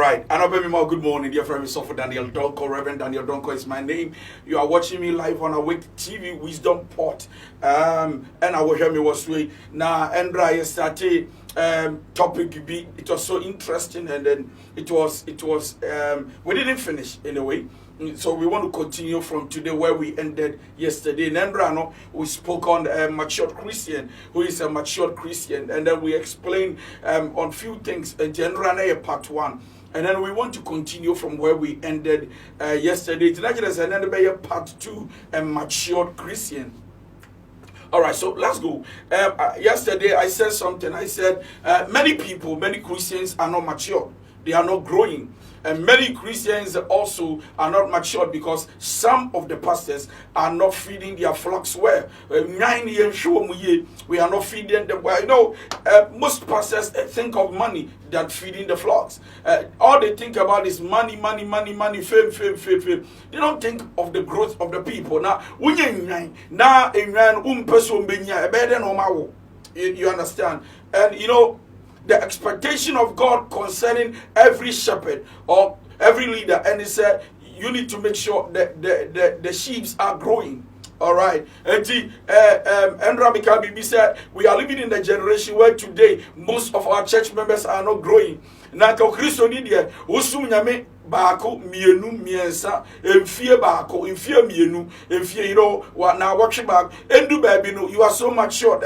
right. Good morning, dear friend. So for Daniel Donkoh, Reverend Daniel Donkoh is my name. You are watching me live on Awake TV Wisdom Port. And I will hear me was way. Now, Andra yesterday topic be it was so interesting, and then it was we didn't finish in a way. So we want to continue from today where we ended yesterday. In Embrano, we spoke on a matured Christian, who is a matured Christian, and then we explained on few things. General part 1. And then we want to continue from where we ended yesterday. It's not just another part 2, a matured Christian. All right, so let's go. Yesterday I said something. I said many Christians are not matured. They are not growing. And many Christians also are not matured because some of the pastors are not feeding their flocks well. 9 years, we are not feeding them well. You know, most pastors think of money than feeding the flocks. All they think about is money, fame. They don't think of the growth of the people. Now, you understand? And you know, the expectation of God concerning every shepherd or every leader, and he said you need to make sure that the sheep are growing. All right. And Andra Bibi said we are living in a generation where today most of our church members are not growing. Naka Christo ni dia osum nyame baako mienu miensa emfie baako emfie mienu emfie, you know, na watch back endu baby no you are so much short.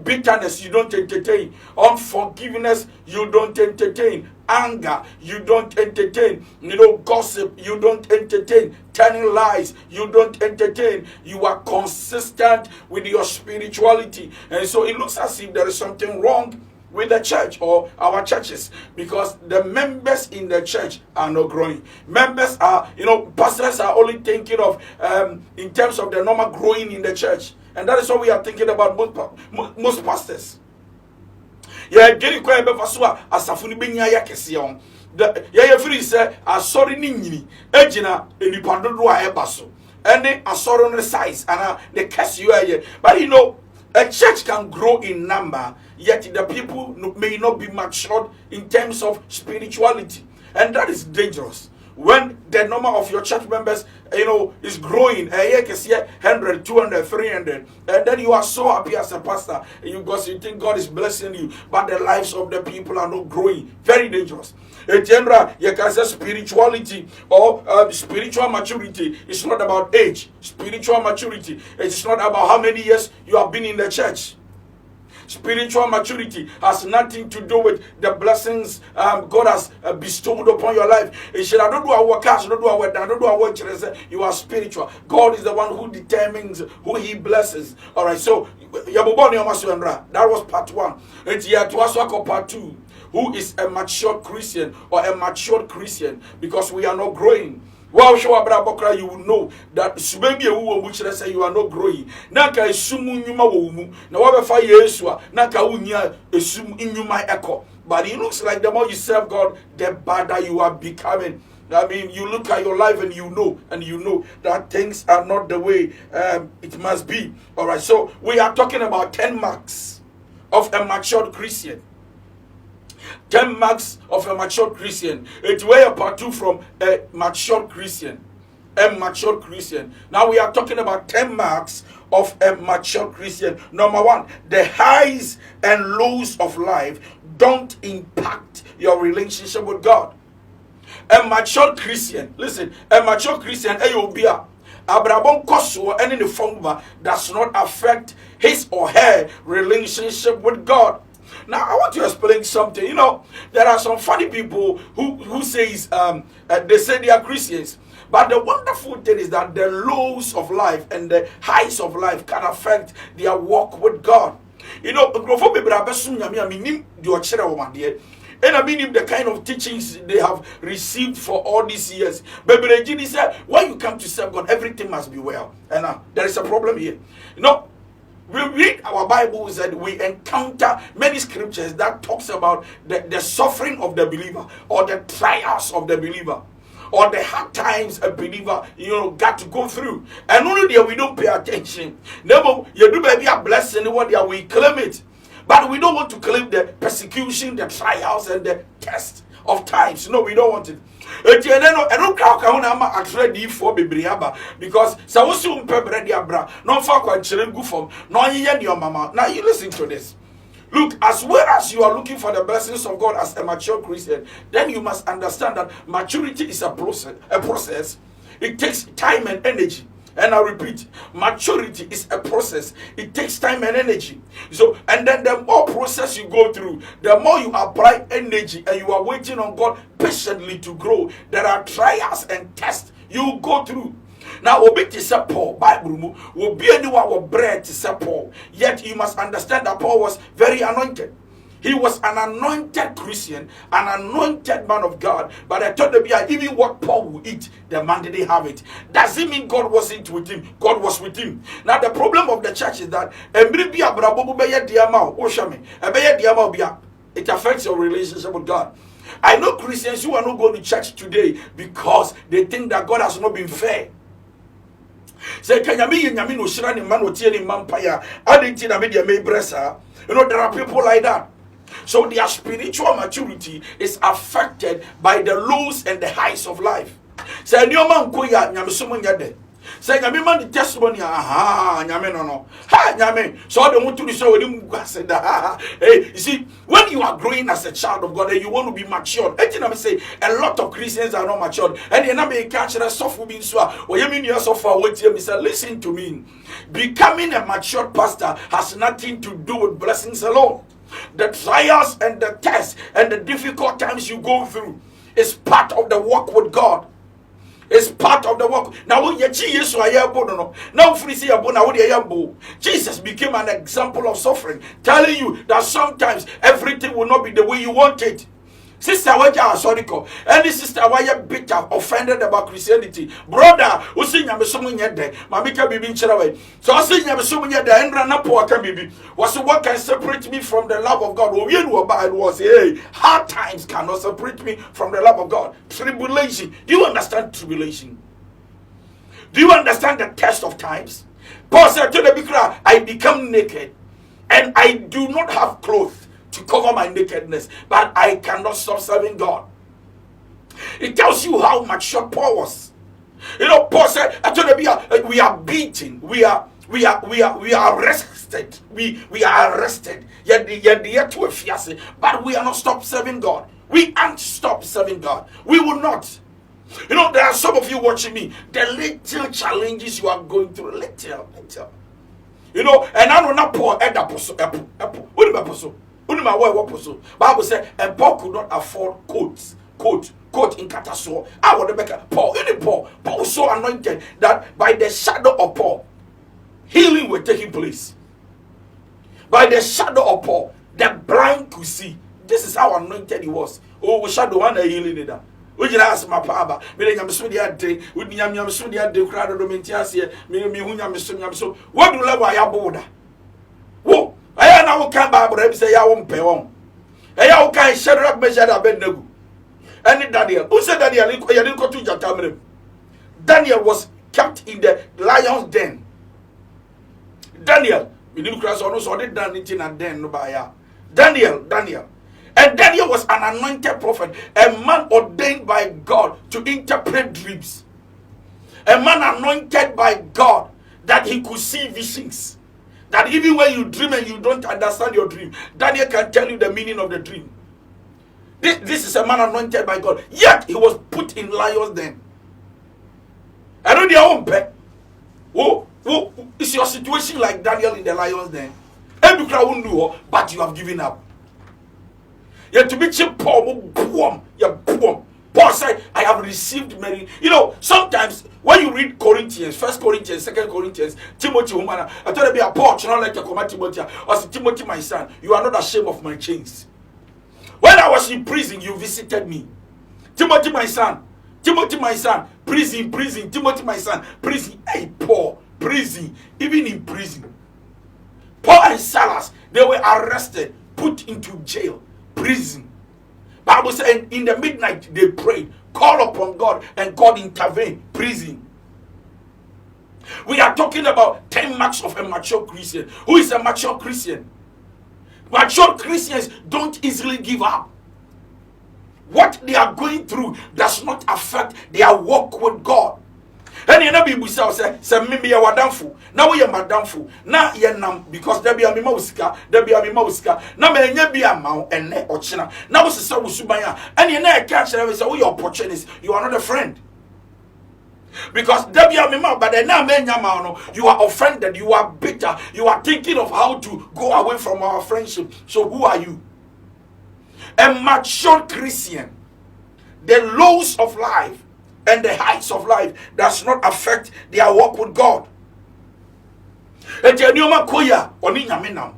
Bitterness, you don't entertain. Unforgiveness, you don't entertain. Anger, you don't entertain. You know, gossip, you don't entertain. Telling lies, you don't entertain. You are consistent with your spirituality. And so it looks as if there is something wrong with the church or our churches, because the members in the church are not growing. Members are, you know, pastors are only thinking of in terms of the normal growing in the church. And that is what we are thinking about most pastors. Yeah, getting quite before asafuni benya ya kesiyon. The yeah free say asori ni nyini ejina enipando do ayebaso. Any asori on the size and the case you are. But you know, a church can grow in number, yet the people may not be matured in terms of spirituality, and that is dangerous. When the number of your church members, you know, is growing, 100, 200, 300, and then you are so happy as a pastor, because you think God is blessing you, but the lives of the people are not growing. Very dangerous. In general, you can say spirituality or spiritual maturity is not about age. Spiritual maturity, it's not about how many years you have been in the church. Spiritual maturity has nothing to do with the blessings God has bestowed upon your life. It should not do our work, not do our work, not do our work. You are spiritual. God is the one who determines who He blesses. All right, so that was part 1. And here to us part 2. Who is a mature Christian or a matured Christian? Because we are not growing. Well, show Abraham, you will know that Subabi which they say you are not growing. Naka sumu nyuma wumu. Na wabefa Yesua. Naka unya sum inyuma echo. But it looks like the more you serve God, the better you are becoming. I mean, you look at your life and you know that things are not the way it must be. All right, so we are talking about 10 marks of a matured Christian. 10 marks of a mature Christian. It's way apart too from a mature Christian. A mature Christian. Now we are talking about 10 marks of a mature Christian. Number 1, the highs and lows of life don't impact your relationship with God. A mature Christian, listen, a mature Christian, Abraham Koso and in the form does not affect his or her relationship with God. Now, I want to explain something. You know, there are some funny people who says they say they are Christians. But the wonderful thing is that the lows of life and the highs of life can affect their walk with God. You know, and I mean the kind of teachings they have received for all these years. But Regina said, when you come to serve God, everything must be well. And there is a problem here. You know, we read our Bibles and we encounter many scriptures that talks about the suffering of the believer or the trials of the believer or the hard times a believer, you know, got to go through. And only there we don't pay attention. Never, you do maybe a blessing, what we claim it. But we don't want to claim the persecution, the trials, and the test of times. No, we don't want it. Because now you listen to this. Look, as well as you are looking for the blessings of God as a mature Christian, then you must understand that maturity is a process. It takes time and energy. And I repeat, maturity is a process. It takes time and energy. So, and then the more process you go through, the more you apply energy and you are waiting on God patiently to grow. There are trials and tests you go through. Now, obi to say Paul, Bible will be anyone with bread to say Paul. Yet you must understand that Paul was very anointed. He was an anointed Christian, an anointed man of God. But I told them, yeah, even what Paul would eat, the man didn't have it. Does it mean God wasn't with him? God was with him. Now, the problem of the church is that it affects your relationship with God. I know Christians who are not going to church today because they think that God has not been fair. Say, can you no shirani man otieni mampaya? Adinti na media may bressa. You know, there are people like that. So their spiritual maturity is affected by the lows and the highs of life. Say, new man kuya nyamisumu nyade. Say, nyame man the testimony, aha, nyame no. Ha, nyame. So the want to show him said, hey, you see, when you are growing as a child of God and you want to be matured, I say a lot of Christians are not matured. And then I may catch that soft being so, or you mean you're so far away. Say, listen to me. Becoming a matured pastor has nothing to do with blessings alone. The trials and the tests and the difficult times you go through is part of the walk with God. It's part of the work. Now, Jesus became an example of suffering, telling you that sometimes everything will not be the way you want it. Sister, why are sorry? Any sister, why you bitter, offended about Christianity? Brother, who sing I'm assuming yet there, Mamika be charawe. So I sing I'm assuming yet there, and Ranapo can be. Was what can separate me from the love of God? What we knew about was, hey, hard times cannot separate me from the love of God. Tribulation. Do you understand tribulation? Do you understand the test of times? Paul said to the Bikra, I become naked, and I do not have clothes to cover my nakedness, but I cannot stop serving God. It tells you how mature Paul was. You know, Paul said, we are beaten, we are arrested, we are arrested. Yet to a fiancé, but we are not stop serving God. We aren't stop serving God. We will not. You know, there are some of you watching me. The little challenges you are going through, little. You know, and I know not Paul and apostle. What about apostle? Bible said, and Paul could not afford coat in Kataso. I would make Paul was so anointed that by the shadow of Paul, healing was taking place. By the shadow of Paul, the blind could see. This is how anointed he was. Oh, shadow one healing it. We just ask my papa. Me nyam so dia de. We nyam so dia de kra do mentiase. Me hu nyam so. What do level ya boda? Wo I now can Bible say ya won pe won. Ya can Shadrach, Meshach and Abednego. And Daniel. Who said Daniel? You didn't go to Jatamre. Daniel was kept in the lion's den. Daniel, we didn't cross on us or did anything and then no by Daniel. And Daniel was an anointed prophet, a man ordained by God to interpret dreams. A man anointed by God that he could see visions. That even when you dream and you don't understand your dream, Daniel can tell you the meaning of the dream. This is a man anointed by God. Yet he was put in lions den. I know their own pet. Oh, is your situation like Daniel in the lions den? Every crowd won't do, but you have given up. Yet to be cheap, Paul said, I have received many. You know, sometimes when you read Corinthians, 1 Corinthians, 2 Corinthians, Timothy, I thought be a Paul, not like a command Timothy, or say, Timothy, my son, you are not ashamed of my chains. When I was in prison, you visited me. Timothy, my son, prison, Timothy, my son, prison. Hey, Paul, prison, even in prison. Paul and Silas, they were arrested, put into jail, prison. Bible said in the midnight they prayed, call upon God, and God intervened. Prison. We are talking about 10 marks of a mature Christian. Who is a mature Christian? Mature Christians don't easily give up. what they are going through does not affect their walk with God. And you know, people say, maybe you are damful. Now we are madamful. Now you are because there be a mimoska, there be a mimoska. Now me be a mount and ne ochina. Now we say subaya. And you know, catch them say, "Oh, your opportunities. You are not a friend." Because there be a mimo, but then now you are offended. You are bitter. You are thinking of how to go away from our friendship. So who are you? A mature Christian, the lows of life and the heights of life does not affect their walk with God. And Janioma Koya, Oninya Menam,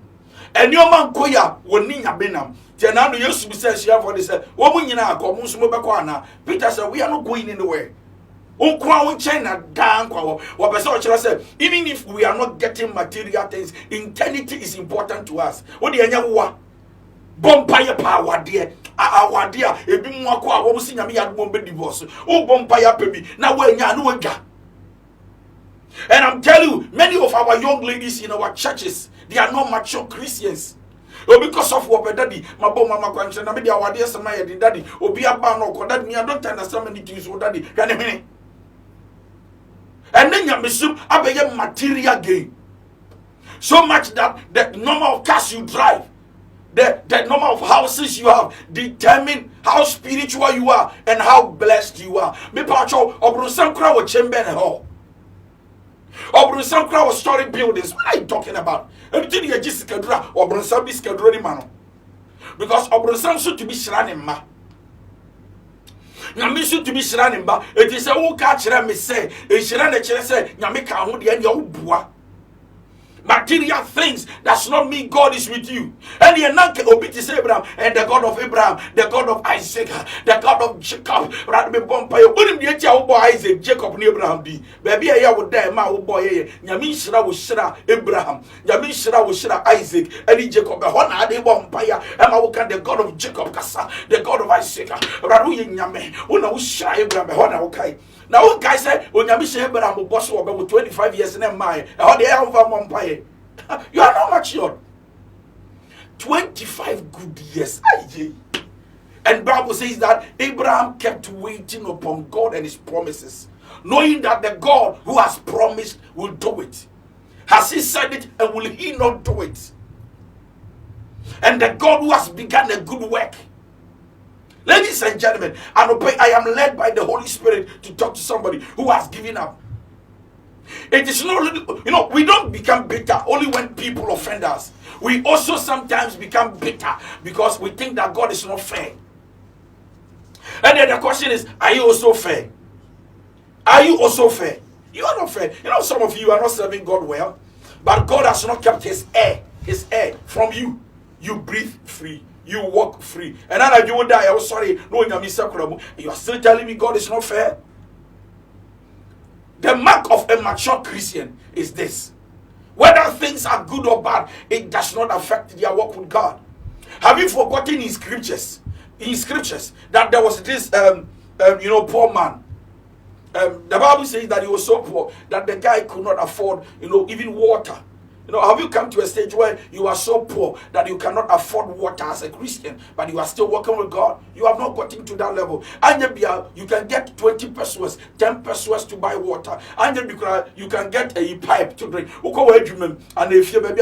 and Yoma Koya, Oninya Benam. Janano used to be said, she have what they said, Womunina, Komusumabakwana. Peter said, we are not going anywhere. China down, even if we are not getting material things, eternity is important to us. What do you Bompire power dear, our dear, a bit more qua, what was in a mere bomb divorce. Oh, Bompire baby, now we're Yanuga. And I'm telling you, many of our young ladies in our churches, they are not mature Christians. Oh, because of what daddy, my bomb, mama, question, I mean, our dear Samaya, daddy, or be a ban or that me, I don't understand many things with daddy. Can you mean? And then you missume a material gain. So much that the number of cars you drive, the number of houses you have determine how spiritual you are and how blessed you are. Me pacho obrusam kra wo chamber and hall. Obrusam kra wo story buildings. What are you talking about? Everything you just skadra obrusam bi skadro ni mano. Because obrusam should to be shiranim ma. Nyame should to be shiranim ba. It is a wo ka kire me say, e shira na kire say nyame ka ho de ya wo bua. Material things does not mean God is with you. And the Nanke Obitis Abraham and the God of Abraham, the God of Isaac, the God of Jacob. Rather Bompire, wouldn't be a child Isaac, Jacob, and Abraham be. Baby, I would die, my boy. Yamishra was Shira Abraham, Yamishra was Shira Isaac, and Jacob, the one had a Bompire, and I will can the God of Jacob, Kassa, the God of Isaac, Radu Yame, who knows Shira Abraham, okay. Now, guys say, when you say Abraham boss over 25 years in a mile, how they have a vampire. You are not mature. 25 good years. And Bible says that Abraham kept waiting upon God and his promises, knowing that the God who has promised will do it. Has he said it, and will he not do it? And the God who has begun a good work. Ladies and gentlemen, I am led by the Holy Spirit to talk to somebody who has given up. It is not, we don't become bitter only when people offend us. We also sometimes become bitter because we think that God is not fair. And then the question is, are you also fair? Are you also fair? You are not fair. You know, some of you are not serving God well, but God has not kept his air from you. You breathe free. You walk free. And then you will die. I was sorry. No, you are still telling me God is not fair? The mark of a mature Christian is this. Whether things are good or bad, it does not affect their walk with God. Have you forgotten in scriptures that there was this poor man? The Bible says that he was so poor that the guy could not afford even water. Have you come to a stage where you are so poor that you cannot afford water as a Christian, but you are still working with God? You have not gotten to that level. And you can get 20 pesos, 10 pesos to buy water. And you can get a pipe to drink. And if you the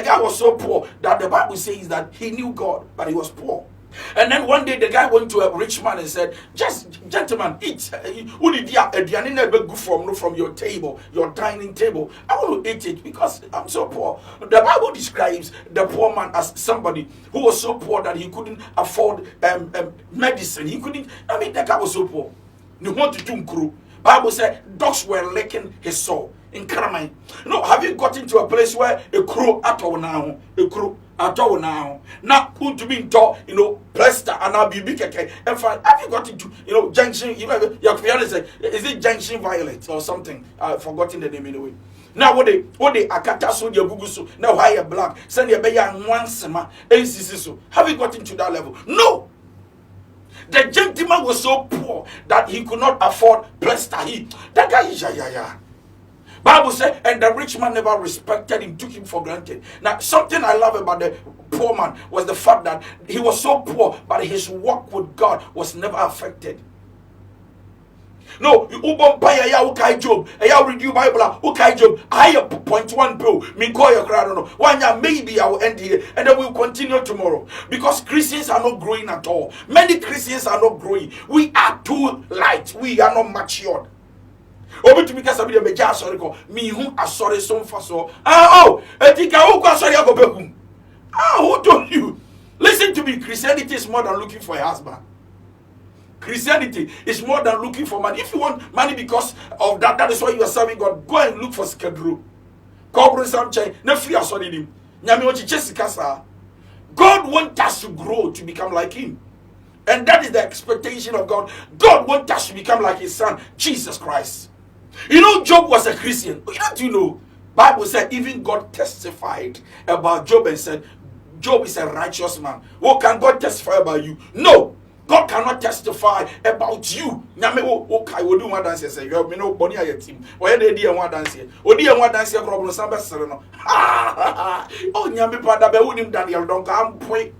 guy was so poor that the Bible says that he knew God, but he was poor. And then one day the guy went to a rich man and said, gentlemen, eat. From your table, your dining table. I want to eat it because I'm so poor. The Bible describes the poor man as somebody who was so poor that he couldn't afford medicine. The guy was so poor. Bible said dogs were licking his soul in Karamai. Have you got into a place where a crow at all now? A crow at all now. Now, who to be taught, plaster and I'll be big. And have you got into, junction? Is it junction violet or something? I've forgotten the name anyway. Now, what they akata so your bugusu, now higher black, send your baby and one sema, so. Have you got into that level? No. The gentleman was so poor that he could not afford plaster. That guy is Bible said, and the rich man never respected him, took him for granted. Now, something I love about the poor man was the fact that he was so poor, but his walk with God was never affected. No, ubon paya ya ukai Job. Ya read you Bible ukai Job. I have 0.1 bill. Me call your crowd no. One year maybe I will end here and then we'll continue tomorrow. Because Christians are not growing at all. Many Christians are not growing. We are too light. We are not matured. Obi to because of the meja sorry ko me hu asori so mfa so. Etika who ko asori agobekum. Who told you? Listen to me, Christianity is more than looking for a husband. Christianity is more than looking for money. If you want money because of that, that is why you are serving God. Go and look for schedule. God wants us to grow to become like Him. And that is the expectation of God. God wants us to become like His Son, Jesus Christ. You know, Job was a Christian. You know, Bible said even God testified about Job and said, Job is a righteous man. What can God testify about you? No. God cannot testify about you. Nyame okay we do one dance say you me no boni aye team. Why dey dey one dance here? Odi one dance here problem san be sere no. Oh nyame pada be wonim Daniel Donkoh am point.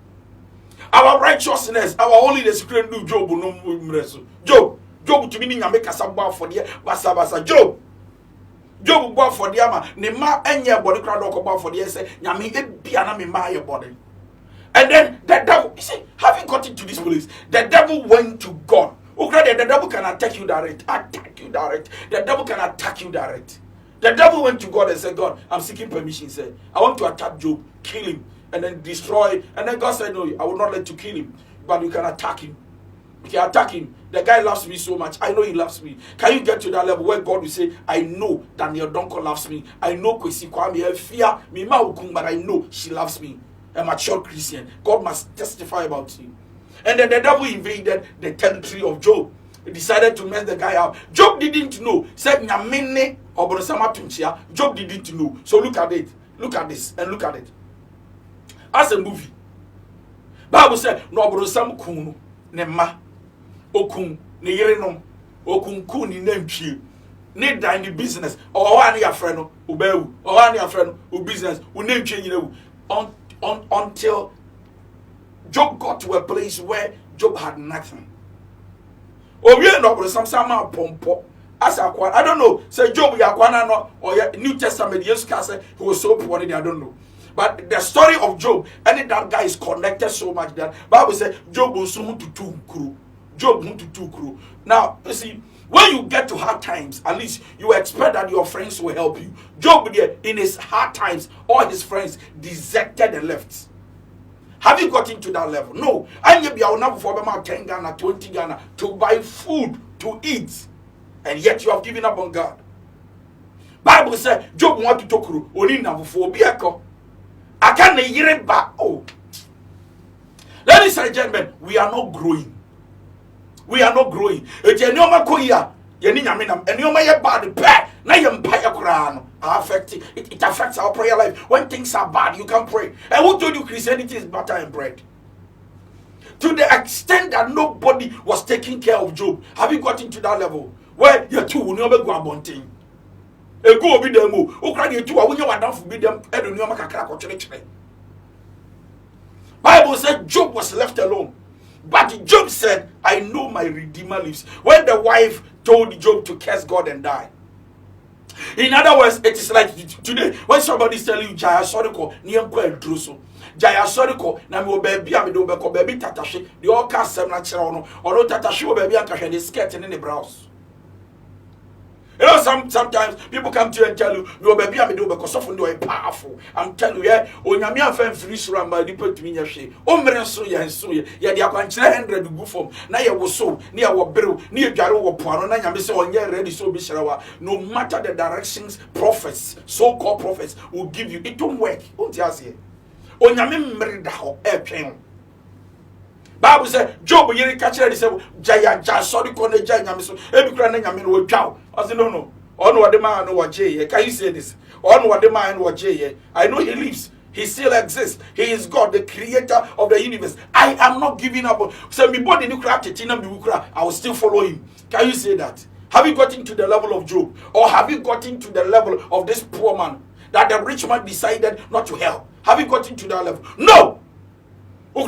Our righteousness, our holiness create do Job no mreso. Job to be nyame kasa gba for there basa Job gba for there ma ne ma enye body crowd gba for there say nyame e bia na me ma ye body. And then the devil, you see, have you gotten to this place? The devil went to God. The devil can attack you direct. The devil can attack you direct. The devil went to God and said, God, I'm seeking permission. He said, I want to attack Job, kill him, and then destroy. And then God said, no, I will not let you kill him, but you can attack him. You can attack him. The guy loves me so much. I know he loves me. Can you get to that level where God will say, I know Daniel Donkoh loves me. I know Kwesi Kwame fear me, but I know she loves me. A mature Christian. God must testify about you. And then the devil invaded the territory of Job. He decided to mess the guy up. Job didn't know. Said Nyamene Oborosama Tunchia. Job didn't know. So look at it. Look at this and look at it. As a movie. Bible said no Oborosam kunu ne ma okun ne yerenom okun kun ni nantwie ne dan ni business o wa ne afre no obawu o wa ne afre no o business o nantwie nyinawu until Job got to a place where Job had nothing. Oh, we know some pompo. As I don't know. Say Job yakwana no or New Testament. Jesus said he was so poor. I don't know. But the story of Job and that guy is connected so much that Bible said Job was soon to two crew. Job went to two crew. Now you see. When you get to hard times, at least you expect that your friends will help you. Job, in his hard times, all his friends deserted and left. Have you gotten to that level? No. And you will never for about 10 Ghana, 20 Ghana to buy food to eat. And yet you have given up on God. Bible says, Job want to talk to only now for Biako. I can't hear it back. Oh. Ladies and gentlemen, we are not growing. We are not growing. It affects our prayer life. When things are bad, you can pray. And who told you Christianity is butter and bread? To the extent that nobody was taking care of Job. Have you gotten to that level? Where you two will never go about thing. A go be them who cry you two, I will never forbid them. Bible said Job was left alone. But Job said, I know my Redeemer lives. When the wife told Job to curse God and die. In other words, it is like today, when somebody is telling you, Jaya Soriko, Niamko Druso, Jaya Soriko, Namo baby, Amidobeko, baby Tatashi, the all cast 7 natural, or no Tatashi, baby, and the skirt and in the brows. You know, sometimes people come to you and tell you, no, baby, I'm doing because often do a powerful. I'm telling you, yeah, when you're mere fan free, surround by the put me your shade. Oh, Mereso, and so, yeah, they are going to 100 to go from. Now you was so near what Bill, near Jaro or Puano, and I'm so ready, so be sure. No matter the directions, prophets, so called prophets will give you, it don't work. What you say? On your memory, the whole airplane. Bible said, Job, you catch it, said, Jaya, sorry, Kone Jaya, so every crying, I mean, will cow. I said, no. On what the man or Jay, can you say this? On what the man or Jay, I know he lives, he still exists, he is God, the creator of the universe. I am not giving up. So, me body, you crack it, I will still follow him. Can you say that? Have you gotten to the level of Job? Or have you gotten to the level of this poor man that the rich man decided not to help? Have you gotten to that level? No! Poor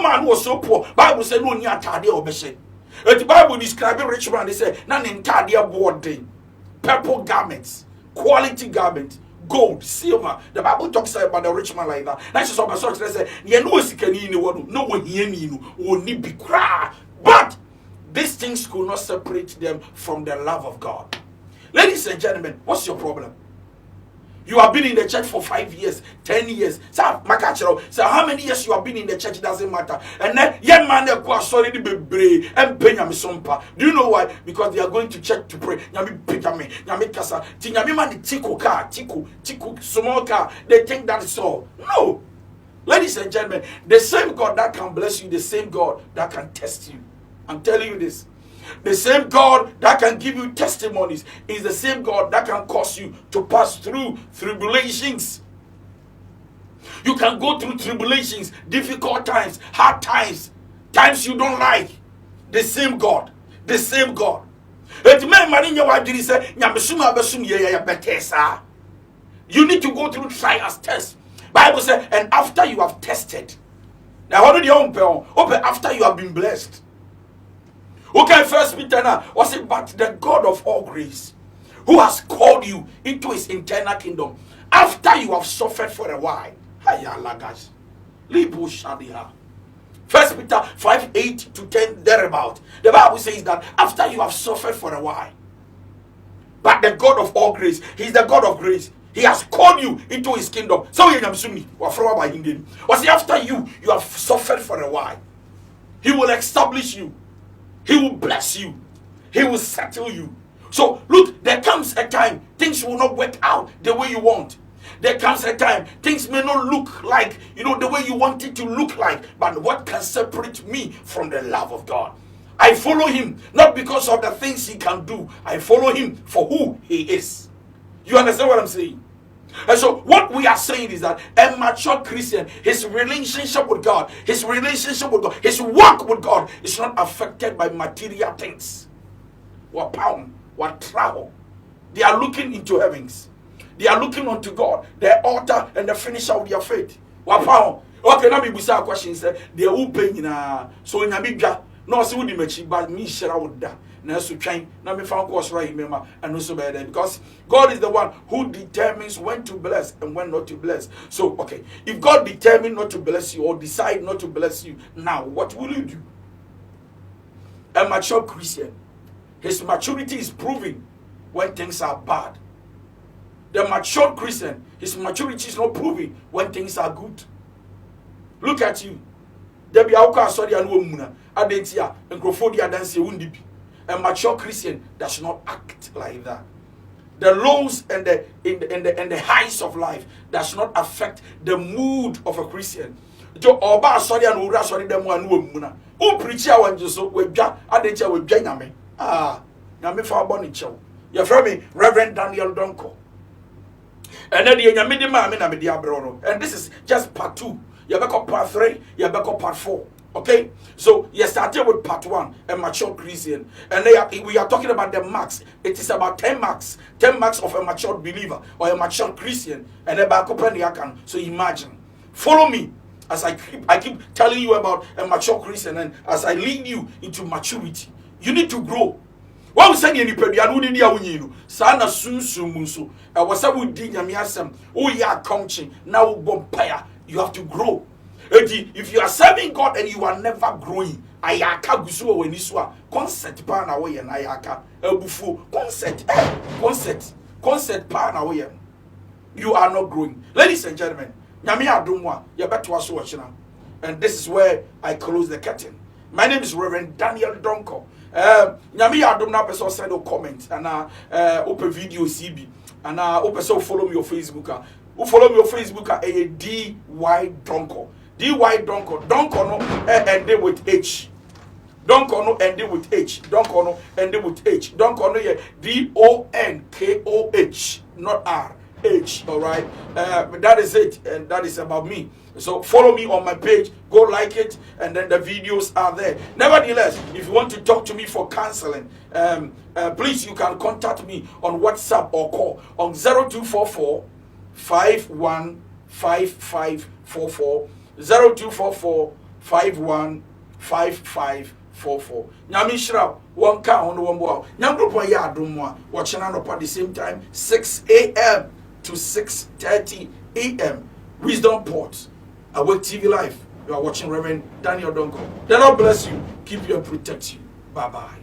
man was so poor. Bible said no nya tade obese. The Bible describing rich man, they say na ntade boarding, purple garments, quality garments, gold, silver. The Bible talks about the rich man like that. That's just what they say. You know sikani ni wono, no one here ni no, oni bi kra. But these things could not separate them from the love of God. Ladies and gentlemen, what's your problem? You have been in the church for 5 years, 10 years. So how many years you have been in the church doesn't matter. And then young man go sorry be brave and penya sompa. Do you know why? Because they are going to church to pray. Nyami pejame, nyami kasa. Ti nyami man tiko car, tiko small car. They think that is all. No. Ladies and gentlemen, the same God that can bless you, the same God that can test you. I'm telling you this. The same God that can give you testimonies is the same God that can cause you to pass through tribulations. You can go through tribulations, difficult times, hard times, times you don't like. The same God. The same God. You need to go through trials, tests. Bible says, and after you have tested, now after you have been blessed. Okay, First Peter now was it, but the God of all grace, who has called you into his eternal kingdom, after you have suffered for a while. First Peter 5:8-10 thereabout. The Bible says that after you have suffered for a while, but the God of all grace, he's the God of grace. He has called you into his kingdom. So was it after you have suffered for a while, he will establish you. He will bless you. He will settle you. So look, there comes a time things will not work out the way you want. There comes a time things may not look like, the way you want it to look like. But what can separate me from the love of God? I follow him not because of the things he can do. I follow him for who he is. You understand what I'm saying? And so what we are saying is that a mature Christian, his relationship with God, his walk with God is not affected by material things. What pound, what travel. They are looking into heavens. They are looking unto God, the author and the finisher of their faith. What pound? Okay, now we say a question. They are open so in Abidja. No, see what the mechi, but me share with that. Now so trying. Now me found course right, remember, and also by that because God is the one who determines when to bless and when not to bless. So okay, if God determines not to bless you or decide not to bless you, now what will you do? A mature Christian, his maturity is proven when things are bad. The mature Christian, his maturity is not proven when things are good. Look at you. There be auka sorry and womuna. Adentia and Crofodia dance wundibi. A mature Christian does not act like that. The lows and the highs of life does not affect the mood of a Christian. Jo oba sorry and ura sorry dem wan womuna. Who preach ya wan so we dwa adentia we dwa nyame. Nyame fa boni chew. Your friend Reverend Daniel Donkoh. And then the nyame de ma me na me de abro. And this is just part 2. You back up part 3, you back up part 4. Okay? So you started with part 1, a mature Christian. And we are talking about the marks. It is about 10 marks. 10 marks of a mature believer or a mature Christian. And then back up and the account. So imagine. Follow me as I keep telling you about a mature Christian and as I lead you into maturity. You need to grow. What we say any pedian who dia wunyi sana sunsumunso e wasa wudi nyame asem o ya counting now bompire. You have to grow. If you are serving God and you are never growing, ayaka gusuwa weniswa concept pa na we na ayaka ebufu concept pa na we you are not growing. Ladies and gentlemen, nyame adumwa you better waso wachina. And this is where I close the curtain. My name is Reverend Daniel Donkoh. Nyame adum na person send a comment and open video CB and open so follow me on Facebook. Who follow me on Facebook a DY Donkoh. DY Donkoh. Donkoh no ended with H. Donkoh no ended with H. Donkoh no ended with H. Donkoh no Donkoh, not R. age. All right, that is it, and that is about me. So follow me on my page, go like it, and then the videos are there. Nevertheless, if you want to talk to me for counseling, please, you can contact me on WhatsApp or call on 0244 515544 0244 515544. Nyami shira one ka on one boa. Nyam group wa ya adom a watch na at the same time 6 a.m. to 6:30 a.m. Wisdom Port. Awake TV Live. You are watching Reverend Daniel Donkoh. The Lord bless you, keep you and protect you. Bye bye.